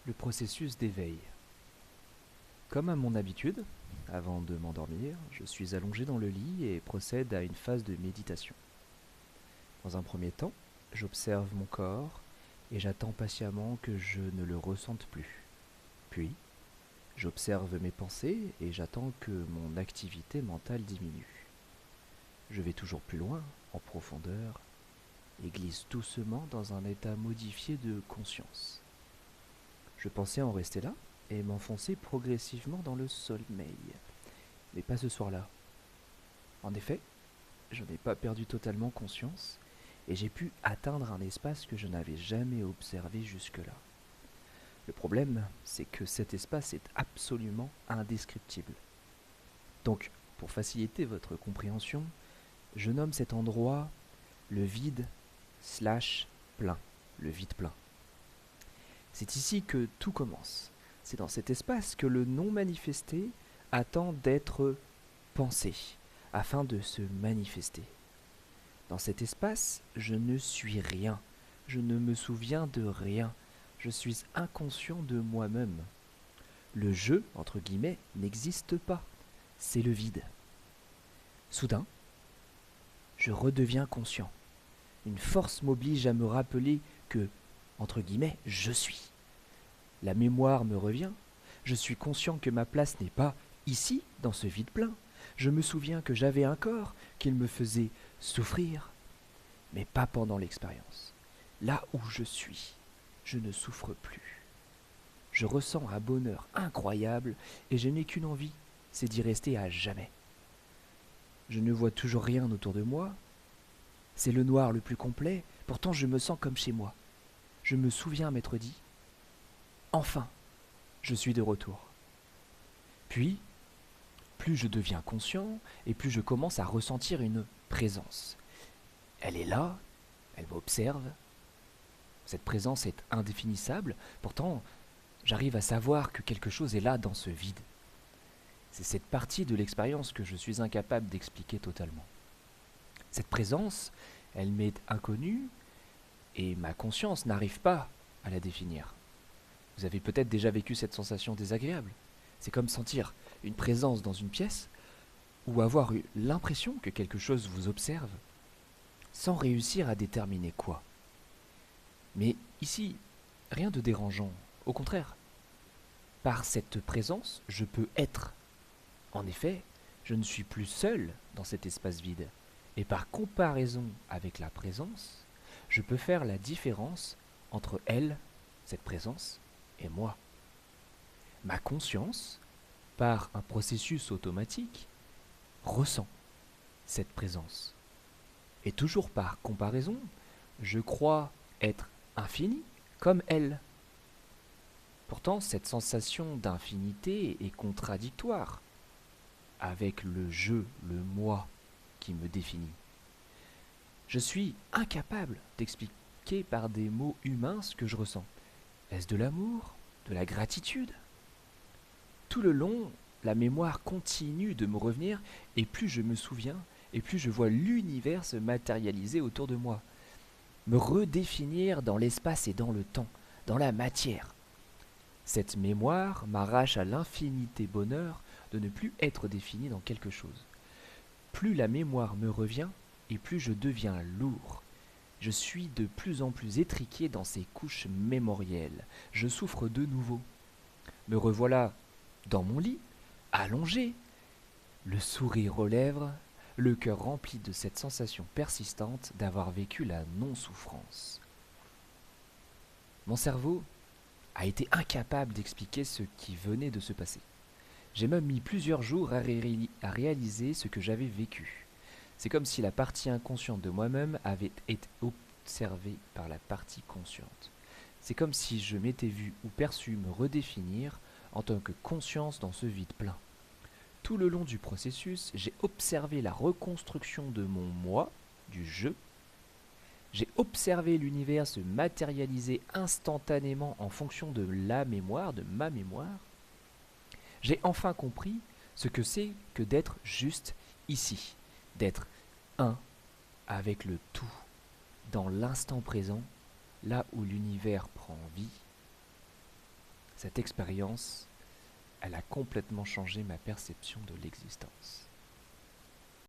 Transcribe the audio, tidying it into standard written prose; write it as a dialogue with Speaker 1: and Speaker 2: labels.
Speaker 1: Le processus d'éveil. Comme à mon habitude, avant de m'endormir, je suis allongé dans le lit et procède à une phase de méditation. Dans un premier temps, j'observe mon corps et j'attends patiemment que je ne le ressente plus. Puis, j'observe mes pensées et j'attends que mon activité mentale diminue. Je vais toujours plus loin, en profondeur, et glisse doucement dans un état modifié de conscience. Je pensais en rester là et m'enfoncer progressivement dans le sommeil. Mais pas ce soir-là. En effet, je n'ai pas perdu totalement conscience et j'ai pu atteindre un espace que je n'avais jamais observé jusque-là. Le problème, c'est que cet espace est absolument indescriptible. Donc, pour faciliter votre compréhension, je nomme cet endroit le vide slash plein, le vide plein. C'est ici que tout commence. C'est dans cet espace que le non manifesté attend d'être pensé, afin de se manifester. Dans cet espace, je ne suis rien, je ne me souviens de rien, je suis inconscient de moi-même. Le je, entre guillemets, n'existe pas, c'est le vide. Soudain, je redeviens conscient. Une force m'oblige à me rappeler que, entre guillemets, je suis. La mémoire me revient, je suis conscient que ma place n'est pas ici, dans ce vide plein. Je me souviens que j'avais un corps, qu'il me faisait souffrir, mais pas pendant l'expérience. Là où je suis, je ne souffre plus. Je ressens un bonheur incroyable et je n'ai qu'une envie, c'est d'y rester à jamais. Je ne vois toujours rien autour de moi. C'est le noir le plus complet, pourtant je me sens comme chez moi. Je me souviens m'être dit, enfin, je suis de retour. Puis, plus je deviens conscient et plus je commence à ressentir une présence. Elle est là, elle m'observe. Cette présence est indéfinissable, pourtant j'arrive à savoir que quelque chose est là dans ce vide. C'est cette partie de l'expérience que je suis incapable d'expliquer totalement. Cette présence, elle m'est inconnue et ma conscience n'arrive pas à la définir. Vous avez peut-être déjà vécu cette sensation désagréable. C'est comme sentir une présence dans une pièce ou avoir eu l'impression que quelque chose vous observe sans réussir à déterminer quoi. Mais ici, rien de dérangeant. Au contraire, par cette présence, je peux être. En effet, je ne suis plus seul dans cet espace vide. Et par comparaison avec la présence, je peux faire la différence entre elle, cette présence, et moi. Ma conscience, par un processus automatique, ressent cette présence. Et toujours par comparaison, je crois être infini comme elle. Pourtant, cette sensation d'infinité est contradictoire avec le je, le moi qui me définit. Je suis incapable d'expliquer par des mots humains ce que je ressens. Est-ce de l'amour, de la gratitude? Tout le long, la mémoire continue de me revenir et plus je me souviens et plus je vois l'univers se matérialiser autour de moi, me redéfinir dans l'espace et dans le temps, dans la matière. Cette mémoire m'arrache à l'infinité bonheur de ne plus être défini dans quelque chose. Plus la mémoire me revient et plus je deviens lourd. Je suis de plus en plus étriqué dans ces couches mémorielles. Je souffre de nouveau. Me revoilà dans mon lit, allongé, le sourire aux lèvres, le cœur rempli de cette sensation persistante d'avoir vécu la non-souffrance. Mon cerveau a été incapable d'expliquer ce qui venait de se passer. J'ai même mis plusieurs jours à réaliser ce que j'avais vécu. C'est comme si la partie inconsciente de moi-même avait été observée par la partie consciente. C'est comme si je m'étais vu ou perçu me redéfinir en tant que conscience dans ce vide plein. Tout le long du processus, j'ai observé la reconstruction de mon moi, du je. J'ai observé l'univers se matérialiser instantanément en fonction de la mémoire, de ma mémoire. J'ai enfin compris ce que c'est que d'être juste ici, d'être un avec le tout, dans l'instant présent, là où l'univers prend vie. Cette expérience, elle a complètement changé ma perception de l'existence.